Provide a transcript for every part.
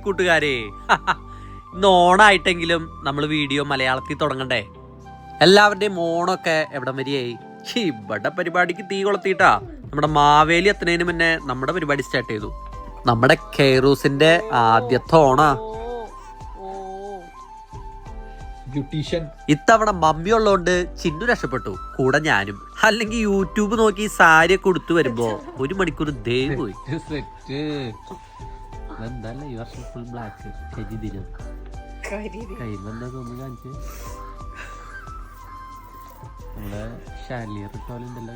കൂട്ടുകാരെ, ഇന്ന് ഓണായിട്ടെങ്കിലും നമ്മൾ വീഡിയോ മലയാളത്തിൽ തുടങ്ങണ്ടേ? എല്ലാവരുടെയും ഓണമൊക്കെ എവിടം വരെയായി? ഇവിടെ പരിപാടിക്ക് തീ കൊളുത്തിട്ടാ നമ്മുടെ മാവേലി എത്തുന്നതിന് മുന്നേ നമ്മുടെ പരിപാടി സ്റ്റാർട്ട് ചെയ്തു. നമ്മുടെ കെയറൂസിന്റെ ആദ്യത്തെ ഓണാ. ഇത്തവണ മമ്മി ഉള്ളതുകൊണ്ട് ചിന്നു രക്ഷപ്പെട്ടു, കൂടെ ഞാനും. അല്ലെങ്കിൽ യൂട്യൂബ് നോക്കി സാരി ഒക്കെ കൊടുത്തു വരുമ്പോ 1 മണിക്കൂർ ദേ പോയി. എന്താല്ലേ ഈ വർഷം ഫുൾ ബ്ലാക്ക് കയ്യിലെന്താ തോന്നുന്നു കാണിച്ച്. നമ്മുടെ ഷാലിയർ ഇട്ടോലുണ്ടല്ലോ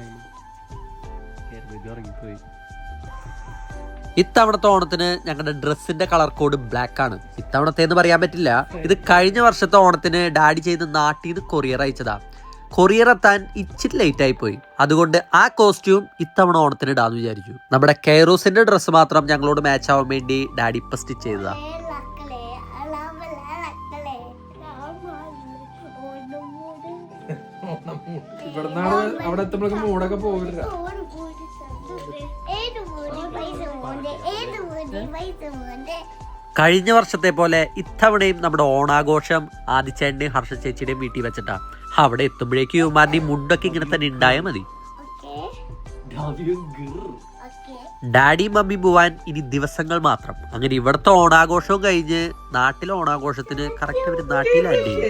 കയ്യിൽ ഇറങ്ങിപ്പോയി. ഇത്തവണത്തെ ഓണത്തിന് ഞങ്ങളുടെ ഡ്രസ്സിന്റെ കളർ കോഡ് ബ്ലാക്ക് ആണ്. ഇത്തവണത്തെ എന്ന് പറയാൻ പറ്റില്ല, ഇത് കഴിഞ്ഞ വർഷത്തെ ഓണത്തിന് ഡാഡി ചെയ്ത് നാട്ടിൽ നിന്ന് കൊറിയർ അയച്ചതാ. കൊറിയർ എത്താൻ ഇച്ചിരി ലേറ്റ് ആയി പോയി. അതുകൊണ്ട് ആ കോസ്റ്റ്യൂം ഇത്തവണ ഓണത്തിന് ഇടാന്ന് വിചാരിച്ചു. നമ്മുടെ കെയറൂസിന്റെ ഡ്രസ്സ് മാത്രം ഞങ്ങളോട് മാച്ച് ആവാൻ വേണ്ടി ഡാഡി ഇപ്പൊ സ്റ്റിച്ച് ചെയ്തതാ. കഴിഞ്ഞ വർഷത്തെ പോലെ ഇത്തവണയും നമ്മുടെ ഓണാഘോഷം ആദിച്ചേന്റെയും ഹർഷ ചേച്ചിയുടെയും വീട്ടിൽ വെച്ചിട്ടാ. അവിടെ എത്തുമ്പോഴേക്കും യുവമാരുടെയും മുണ്ടൊക്കെ ഇങ്ങനെ തന്നെ ഉണ്ടായാൽ മതി. ഡാഡിയും മമ്മിയും പോവാൻ ഇനി ദിവസങ്ങൾ മാത്രം. അങ്ങനെ ഇവിടുത്തെ ഓണാഘോഷവും കഴിഞ്ഞ് നാട്ടിലെ ഓണാഘോഷത്തിന് കറക്റ്റ് അവർ നാട്ടിൽ ലാൻഡ് ചെയ്യും.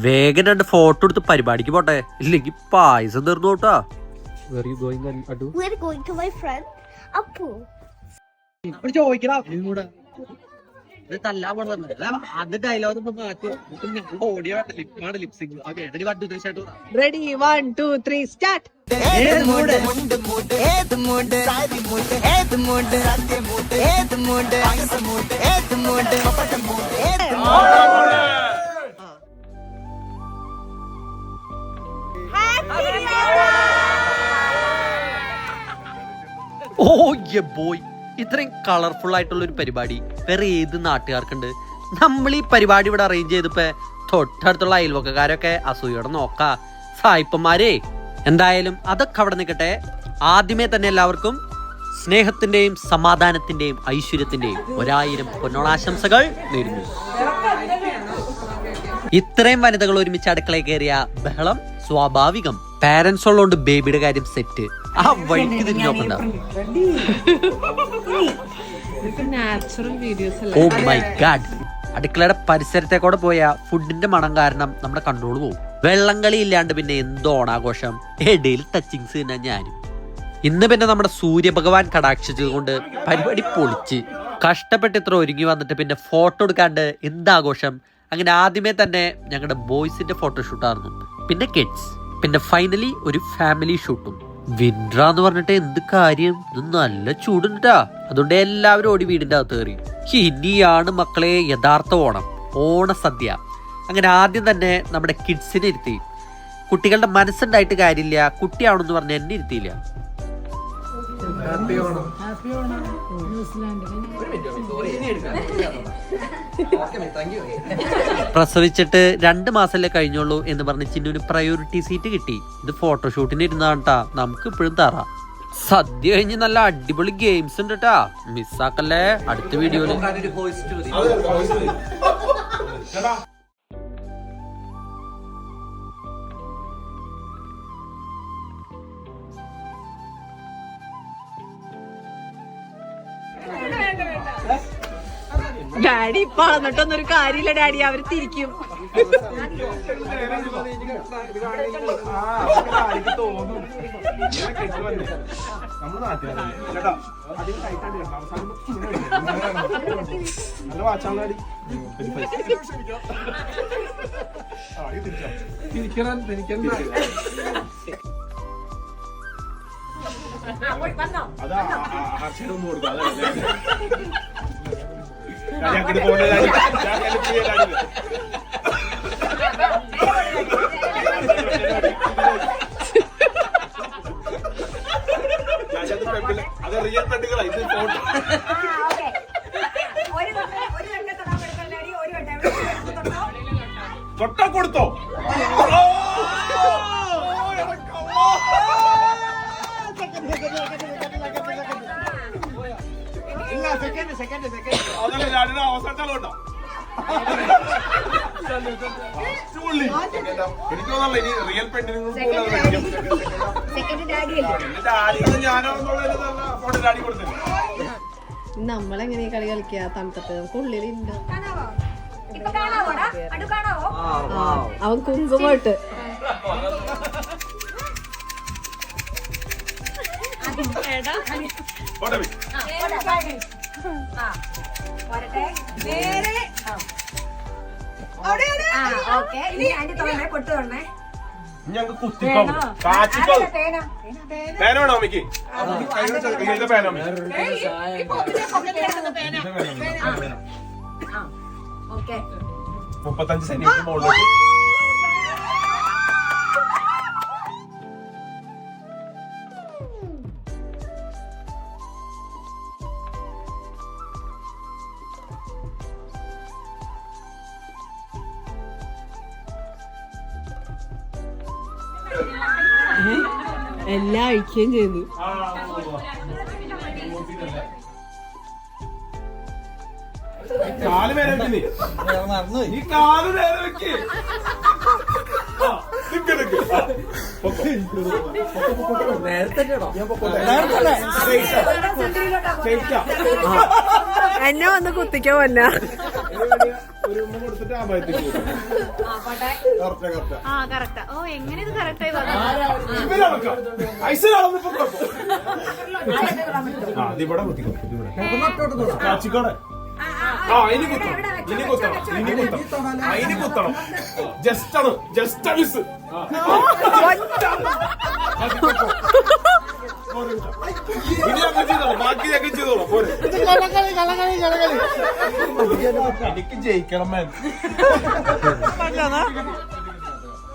വേഗം 2 ഫോട്ടോ എടുത്ത് പരിപാടിക്ക് പോട്ടെ, ഇല്ലെങ്കിൽ പായസം തീർന്നു കേട്ടോ. Ready, 1, 2, 3, start. ഓ യെ ബോയ്, ഇത്രയും കളർഫുൾ ആയിട്ടുള്ള ഒരു പരിപാടി വേറെ ഏത് നാട്ടുകാർക്കുണ്ട്? നമ്മൾ ഈ പരിപാടി ഇവിടെ അറേഞ്ച് ചെയ്തപ്പോ തൊട്ടടുത്തുള്ള അയൽവക്കക്കാരൊക്കെ അസൂയോടെ നോക്കാ. സായിപ്പന്മാരെ, എന്തായാലും അതൊക്കെ അവിടെ നിൽക്കട്ടെ. ആദ്യമേ തന്നെ എല്ലാവർക്കും സ്നേഹത്തിന്റെയും സമാധാനത്തിന്റെയും ഐശ്വര്യത്തിന്റെയും 1000 പൊന്നോണാശംസകൾ നേരുന്നു. ഇത്രയും വനിതകൾ ഒരുമിച്ച് അടുക്കളയിൽ കയറിയ ബഹളം സ്വാഭാവികം. പാരന്റ്സ് ഉള്ളതുകൊണ്ട് ബേബിയുടെ കാര്യം സെറ്റ്. ആ വഴിക്ക് തിരിഞ്ഞു നോക്കണ്ട. ഓ മൈ ഗാഡ്, അടുക്കളയുടെ പരിസരത്തെ കൂടെ പോയ ഫുഡിന്റെ മണം കാരണം നമ്മുടെ കൺട്രോൾ പോകും. വെള്ളം കളി ഇല്ലാണ്ട് പിന്നെ എന്തോ ഓണാഘോഷം. ഇടയിൽ ടച്ചിങ്സ് തന്നെ ഞാനും. ഇന്ന് പിന്നെ നമ്മുടെ സൂര്യഭഗവാൻ കടാക്ഷിച്ചത് കൊണ്ട് പരിപാടി പൊളിച്ച്. കഷ്ടപ്പെട്ട് ഇത്ര ഒരുങ്ങി വന്നിട്ട് പിന്നെ ഫോട്ടോ എടുക്കാണ്ട് എന്താഘോഷം. അങ്ങനെ ആദ്യമേ തന്നെ ഞങ്ങളുടെ ബോയ്സിന്റെ ഫോട്ടോഷൂട്ടായിരുന്നു, പിന്നെ കിഡ്സ്, പിന്നെ ഫൈനലി ഒരു ഫാമിലി ഷൂട്ടും. വിൻട്രാന്ന് പറഞ്ഞിട്ട് എന്ത് കാര്യം, ഇത് നല്ല ചൂടുണ്ടാ. അതുകൊണ്ട് എല്ലാവരും ഓടി വീടിന്റെ അകത്ത് കയറി. ഇനിയാണ് മക്കളെ യഥാർത്ഥ ഓണം, ഓണസദ്യ. അങ്ങനെ ആദ്യം തന്നെ നമ്മുടെ കിഡ്സിനെ ഇരുത്തി. കുട്ടികളുടെ മനസ്സുണ്ടായിട്ട് കാര്യമില്ല, കുട്ടിയാണെന്ന് പറഞ്ഞ് എന്നെ ഇരുത്തിയില്ല. പ്രസവിച്ചിട്ട് 2 മാസമല്ലേ കഴിഞ്ഞുള്ളൂ എന്ന് പറഞ്ഞ് ചിന്നുവിന് പ്രയോറിറ്റി സീറ്റ് കിട്ടി. ഇത് ഫോട്ടോഷൂട്ടിന് ഇരുന്നാട്ടാ, നമുക്ക് ഇപ്പോഴും തറ. സദ്യ കഴിഞ്ഞ് നല്ല അടിപൊളി ഗെയിംസ് ഉണ്ട് കേട്ടാ, മിസ്സാക്കല്ലേ. അടുത്ത വീഡിയോയില് ഡാഡി ഇപ്പൊ അളന്നിട്ടൊന്നൊരു കാര്യമില്ല ഡാഡി, അവര് തിരിക്കും. തൊട്ടാ കൊടുത്തോ? അതല്ലേ ഞാനൊരു അവസരത്താലോട്ടോ എനിക്ക് തോന്നല്ല ഇനി റിയൽ പെണ്ണിനും ഞാനോ ഫോട്ടോ ഡാഡി കൊടുത്തില്ല. നമ്മളെങ്ങനെ കളി കളിക്കാ തണുപ്പത്ത് നമുക്ക് ഉള്ളിലുണ്ട്. അവൻ കുങ്കുമട്ട് ഞങ്ങക്ക് കുത്തിക്കോ കാച്ചിക്കോ പേന വേണോ അമ്മയ്ക്ക് പേന 35 സെന്റിമീറ്റർ മുകളിലോട്ട് എല്ലാം അഴിക്കുകയും ചെയ്തു. കാല് നേരെ വെക്ക് നീ കാല് നേരെ വെക്ക് എന്നെ വന്ന് കുത്തിക്കോ വന്ന ഒരു ഉമ്മ കൊടുത്തിട്ട് ആമ്പഴത്തേക്ക് ഇവിടെ കാച്ചിക്കോടെ ഇനി കുത്തണം ജസ്റ്റ് ആണ് ജസ്റ്റ് മിസ് ഇനി അങ്ങനെ ചെയ്തോളൂ ബാക്കി ഞങ്ങൾ ചെയ്തോളൂ പോരെ എനിക്ക് ജയിക്കണം മേൻ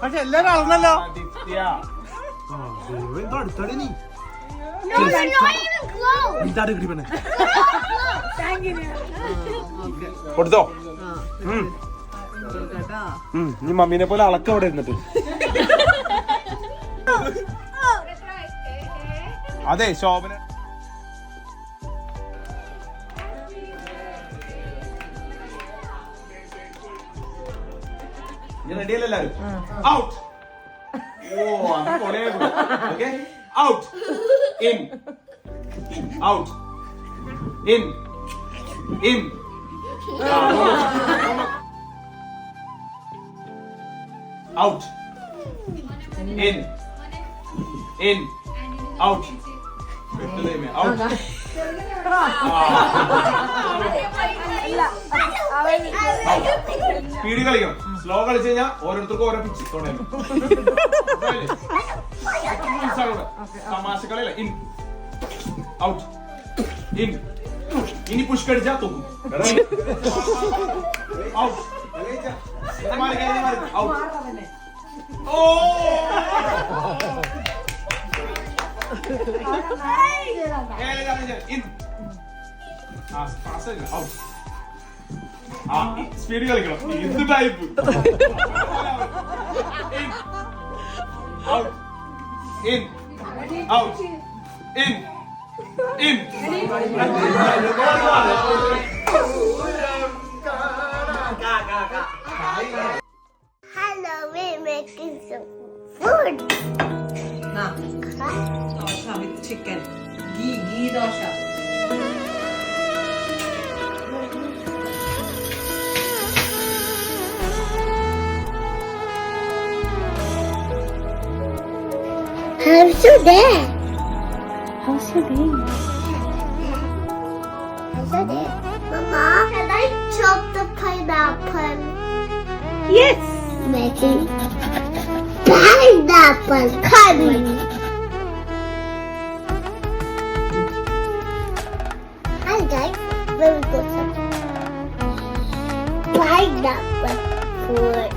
പക്ഷെ എല്ലാരും അളന്നല്ലോ. അടുത്തടി നീ കൊടുത്തോ നീ മമ്മീനെ പോലെ അളക്ക അവിടെ ഇരുന്നിട്ട് അതെ ശോഭന റെഡിയല്ലേ എല്ലാവരും ഔട്ട് ഓ അത് കൊലേ okay out in out in in out in in out out speed കളിക്കണം സ്ലോ കളിച്ചു കഴിഞ്ഞാൽ ഓരോരുത്തർക്കും ഓരോ പിച്ച് തമാശ കളിയല്ല ഇൻ ഔട്ട് ഇൻ ഇനി പുഷ് കടിച്ചാ തോക്കും out oh in out speed കളിക്കണം എന്ത് type out in out in in Hello, we're making some food. Dosa with chicken ghee dosa. How's your day? How's your day? How's your day? Mama, can I chop the pineapple? Yes. Making pineapple curry. Hi guys, very good. Pineapple food.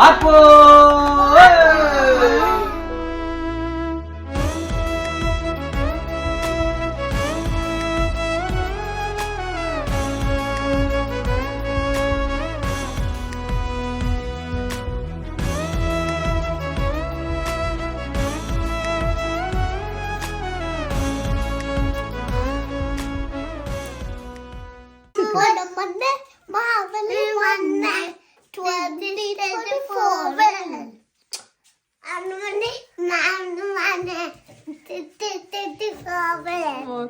അപ്പോ Monday, Marvin, Monday, 2024. And Monday, Monday, 2024.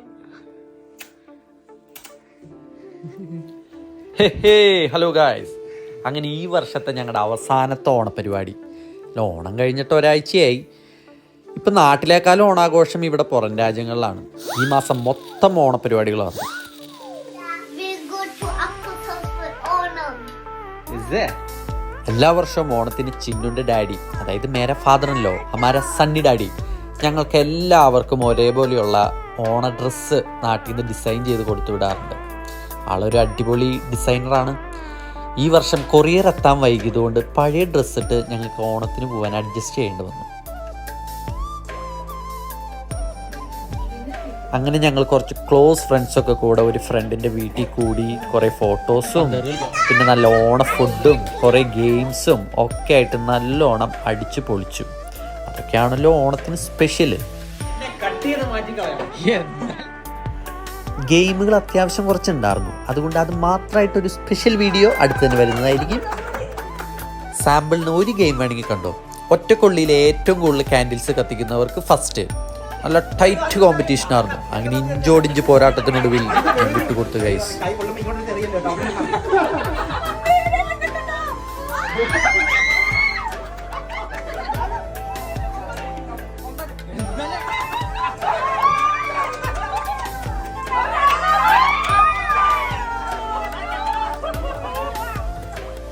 Hello guys, അങ്ങനെ ഈ വർഷത്തെ ഞങ്ങളുടെ അവസാനത്തെ ഓണപരിപാടി. ഓണം കഴിഞ്ഞിട്ട് ഒരാഴ്ചയായി. ഇപ്പം നാട്ടിലേക്കാളും ഓണാഘോഷം ഇവിടെ പുറം രാജ്യങ്ങളിലാണ്. ഈ മാസം മൊത്തം ഓണപരിപാടികളാണ്. We go to Akutas for Onam. എല്ലാ വർഷവും ഓണത്തിന് ചിന്നുൻ്റെ ഡാഡി, അതായത് മേരെ ഫാദറിനല്ലോ അമാര സണ്ണി ഡാഡി, ഞങ്ങൾക്ക് എല്ലാവർക്കും ഒരേപോലെയുള്ള ഓണ ഡ്രസ്സ് നാട്ടിൽ നിന്ന് ഡിസൈൻ ചെയ്ത് കൊടുത്തു വിടാറുണ്ട്. ആളൊരു അടിപൊളി ഡിസൈനറാണ്. ഈ വർഷം കൊറിയർ എത്താൻ വൈകിയതുകൊണ്ട് പഴയ ഡ്രസ്സ് ഇട്ട് ഞങ്ങൾക്ക് ഓണത്തിന് പോകാൻ അഡ്ജസ്റ്റ് ചെയ്യേണ്ടി വന്നു. അങ്ങനെ ഞങ്ങൾ കുറച്ച് ക്ലോസ് ഫ്രണ്ട്സൊക്കെ കൂടെ ഒരു ഫ്രണ്ടിൻ്റെ വീട്ടിൽ കൂടി കുറേ ഫോട്ടോസും പിന്നെ നല്ല ഓണ ഫുഡും കുറേ ഗെയിംസും ഒക്കെ ആയിട്ട് നല്ലോണം അടിച്ചു പൊളിച്ചു. അതൊക്കെയാണല്ലോ ഓണത്തിന് സ്പെഷ്യല്. ഗെയിമുകൾ അത്യാവശ്യം കുറച്ചുണ്ടായിരുന്നു. അതുകൊണ്ട് അത് മാത്രമായിട്ടൊരു സ്പെഷ്യൽ വീഡിയോ അടുത്ത് തന്നെ വരുന്നതായിരിക്കും. സാമ്പിളിന് ഒരു ഗെയിം വേണമെങ്കിൽ കണ്ടോ. ഒറ്റക്കൊള്ളിയിൽ ഏറ്റവും കൂടുതൽ ക്യാൻഡിൽസ് കത്തിക്കുന്നവർക്ക് ഫസ്റ്റ്. നല്ല ടൈറ്റ് കോമ്പറ്റീഷൻ ആയിരുന്നു. അങ്ങനെ ഇഞ്ചോടിഞ്ച് പോരാട്ടത്തിനൊടുവിൽ ഞാൻ വിട്ടുകൊടുത്തു ഗൈസ്.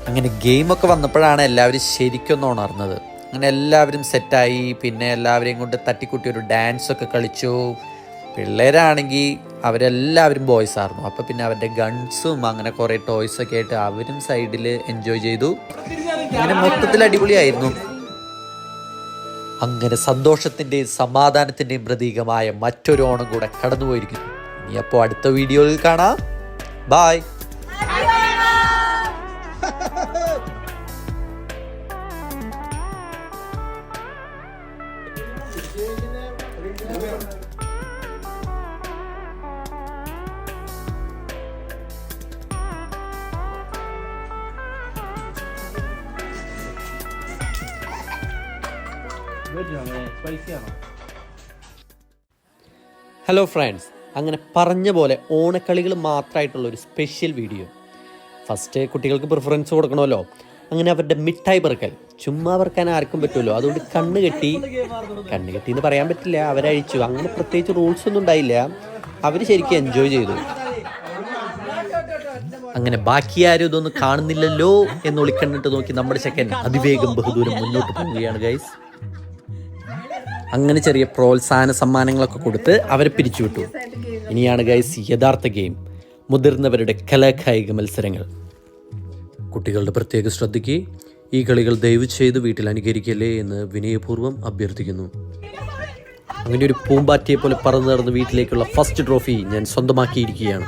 അങ്ങനെ ഗെയിമൊക്കെ വന്നപ്പോഴാണ് എല്ലാവരും ശരിക്കൊന്ന് ഉണർന്നത്. അങ്ങനെ എല്ലാവരും സെറ്റായി. പിന്നെ എല്ലാവരെയും കൊണ്ട് തട്ടിക്കുട്ടി ഒരു ഡാൻസൊക്കെ കളിച്ചു. പിള്ളേരാണെങ്കിൽ അവരെല്ലാവരും ബോയ്സ് ആയിരുന്നു. അപ്പോൾ പിന്നെ അവരുടെ ഗൺസും അങ്ങനെ കുറേ ടോയ്സൊക്കെ ആയിട്ട് അവരും സൈഡിൽ എൻജോയ് ചെയ്തു. അങ്ങനെ മൊത്തത്തിൽ അടിപൊളിയായിരുന്നു. അങ്ങനെ സന്തോഷത്തിൻ്റെയും സമാധാനത്തിൻ്റെയും പ്രതീകമായ മറ്റൊരു ഓണം കൂടെ കടന്നുപോയിരിക്കുന്നു. ഇനി അപ്പോൾ അടുത്ത വീഡിയോയിൽ കാണാം. ബായ്. ഹലോ ഫ്രണ്ട്സ്, അങ്ങനെ പറഞ്ഞ പോലെ ഓണക്കളികൾ മാത്രമായിട്ടുള്ള ഒരു സ്പെഷ്യൽ വീഡിയോ. ഫസ്റ്റ് കുട്ടികൾക്ക് പ്രിഫറൻസ് കൊടുക്കണമല്ലോ. അങ്ങനെ അവരുടെ മിഠായി പെറുക്കൽ ചുമ്മാ പെറുക്കാൻ ആർക്കും പറ്റുമല്ലോ. അതുകൊണ്ട് കണ്ണ് കെട്ടി എന്ന് പറയാൻ പറ്റില്ല, അവരഴിച്ചു. അങ്ങനെ പ്രത്യേകിച്ച് റൂൾസ് ഒന്നും ഉണ്ടായില്ല. അവർ ശരിക്കും എൻജോയ് ചെയ്തു. അങ്ങനെ ബാക്കി ആരും ഇതൊന്നും കാണുന്നില്ലല്ലോ എന്ന് ഒളിക്കണ്ണിട്ട് നോക്കി നമ്മുടെ ചെക്കൻ അതിവേഗം ബഹുദൂരം മുന്നോട്ട് പോവുകയാണ് ഗൈസ്. അങ്ങനെ ചെറിയ പ്രോത്സാഹന സമ്മാനങ്ങളൊക്കെ കൊടുത്ത് അവരെ പിരിച്ചുവിട്ടു. ഇനിയാണ് ഗൈസ് യഥാർത്ഥ ഗെയിം, മുതിർന്നവരുടെ കലാകായിക മത്സരങ്ങൾ. കുട്ടികളുടെ പ്രത്യേക ശ്രദ്ധയ്ക്ക് ഈ കളികൾ ദയവ് ചെയ്ത് വീട്ടിൽ അനുകരിക്കല്ലേ എന്ന് വിനയപൂർവ്വം അഭ്യർത്ഥിക്കുന്നു. അങ്ങനെ ഒരു പൂമ്പാറ്റയെ പോലെ പറന്നു നടന്ന് വീട്ടിലേക്കുള്ള ഫസ്റ്റ് ട്രോഫി ഞാൻ സ്വന്തമാക്കിയിരിക്കുകയാണ്.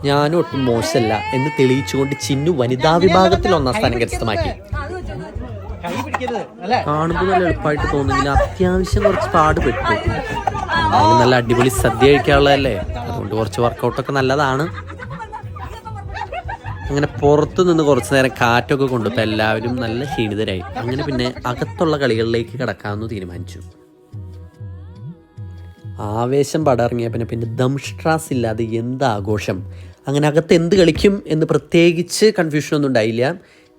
ഞാനും ഒട്ടും മോശമല്ല എന്ന് തെളിയിച്ചുകൊണ്ട് ചിന്നു വനിതാ വിഭാഗത്തിൽ 1ാം സ്ഥാനം കരസ്ഥമാക്കി. കാണുമ്പോൾ നല്ല എളുപ്പമായിട്ട് തോന്നുന്നില്ല, അത്യാവശ്യം കുറച്ച് പാടുപെട്ടു. നല്ല അടിപൊളി സദ്യ കഴിക്കാനുള്ളതല്ലേ, അതുകൊണ്ട് കുറച്ച് വർക്കൗട്ടൊക്കെ നല്ലതാണ്. അങ്ങനെ പുറത്തു നിന്ന് കുറച്ച് നേരം കാറ്റൊക്കെ കൊണ്ട് ഇപ്പം എല്ലാവരും നല്ല ക്ഷീണിതരായി. അങ്ങനെ പിന്നെ അകത്തുള്ള കളികളിലേക്ക് കിടക്കാമെന്ന് തീരുമാനിച്ചു. ആവേശം പടർങ്ങിയ പിന്നെ ദംഷ്ട്രാസ് ഇല്ലാതെ എന്താഘോഷം. അങ്ങനെ അകത്ത് എന്ത് കളിക്കും എന്ന് പ്രത്യേകിച്ച് കൺഫ്യൂഷനൊന്നും ഉണ്ടായില്ല.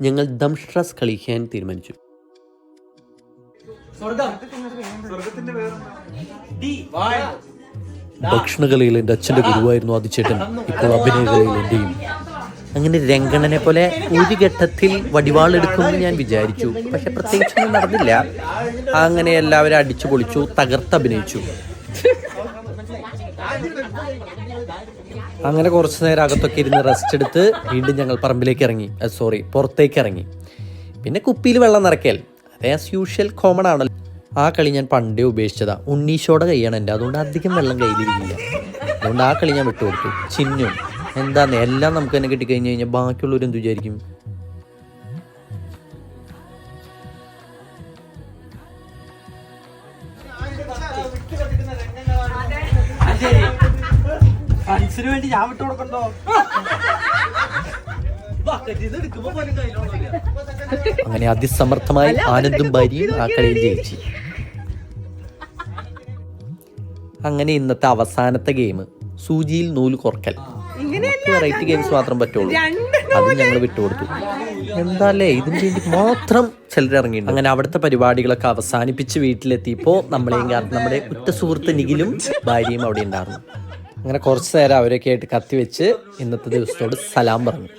ഞങ്ങൾ ദംഷ്ട്രാസ് കളിക്കാൻ തീരുമാനിച്ചു. ഭക്ഷണകലയിൽ എൻ്റെ അച്ഛൻ്റെ ഗുരുവായിരുന്നു ആദിച്ചേട്ടൻ, ഇപ്പോൾ അഭിനയകലയിൽ എൻ്റെയും. അങ്ങനെ രംഗണനെ പോലെ ഒരു ഘട്ടത്തിൽ വടിവാളെടുക്കുമെന്ന് ഞാൻ വിചാരിച്ചു, പക്ഷെ പ്രത്യേകിച്ചൊന്നും നടന്നില്ല. അങ്ങനെ എല്ലാവരും അടിച്ചു പൊളിച്ചു, തകർത്തഭിനയിച്ചു. അങ്ങനെ കുറച്ചു നേരം അകത്തൊക്കെ ഇരുന്ന് റെസ്റ്റ് എടുത്ത് വീണ്ടും ഞങ്ങൾ പുറത്തേക്ക് ഇറങ്ങി. പിന്നെ കുപ്പിയിൽ വെള്ളം നിറയ്ക്കൽ, അത് ആസ് യൂഷ്വൽ കോമൺ ആണല്ലോ. ആ കളി ഞാൻ പണ്ടേ ഉപേക്ഷിച്ചതാ. ഉണ്ണീശോടെ കൈയാണ് എൻ്റെ, അതുകൊണ്ട് അധികം വെള്ളം കയ്യിലിരിക്കില്ല. അതുകൊണ്ട് ആ കളി ഞാൻ വിട്ടുകൊടുത്തു. ചിഹ്നം എന്താന്ന് എല്ലാം നമുക്ക് തന്നെ കിട്ടിക്കഴിഞ്ഞ് കഴിഞ്ഞാൽ ബാക്കിയുള്ളവർ എന്ത് വിചാരിക്കും? വേണ്ടി ഞാൻ വിട്ടു കൊടുക്കണ്ടോ? അങ്ങനെ അതിസമർത്ഥമായി ആനന്ദും ഭാര്യയും ആ കളിയിൽ ജയിച്ചു. അങ്ങനെ ഇന്നത്തെ അവസാനത്തെ ഗെയിം സൂചിയിൽ നൂല് കോർക്കൽ. വെറൈറ്റി ഗെയിംസ് മാത്രം പറ്റുള്ളൂ, അത് ഞങ്ങൾ വിട്ടുകൊടുത്തു. എന്താല്ലേ ഇതിന് വേണ്ടി മാത്രം ചിലരിറങ്ങിയിട്ടുണ്ട്. അങ്ങനെ അവിടുത്തെ പരിപാടികളൊക്കെ അവസാനിപ്പിച്ച് വീട്ടിലെത്തിയപ്പോൾ നമ്മളെയും കാത്ത് നമ്മുടെ ഉറ്റ സുഹൃത്ത് നിഖിലും ഭാര്യയും അവിടെ ഉണ്ടായിരുന്നു. അങ്ങനെ കുറച്ച് നേരം അവരൊക്കെ ആയിട്ട് കത്തിവെച്ച് ഇന്നത്തെ ദിവസത്തോട് സലാം പറഞ്ഞു.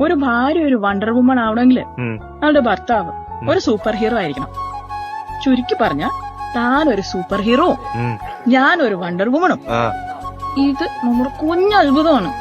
ഒരു ഭാര്യ ഒരു വണ്ടർ വുമൺ ആവണമെങ്കിൽ അവളുടെ ഭർത്താവ് ഒരു സൂപ്പർ ഹീറോ ആയിരിക്കണം. ചുരുക്കി പറഞ്ഞ താൻ ഒരു സൂപ്പർ ഹീറോ, ഞാൻ ഒരു വണ്ടർ വുമണും. ഇത് നമ്മുടെ കുഞ്ഞത്ഭുതമാണ്.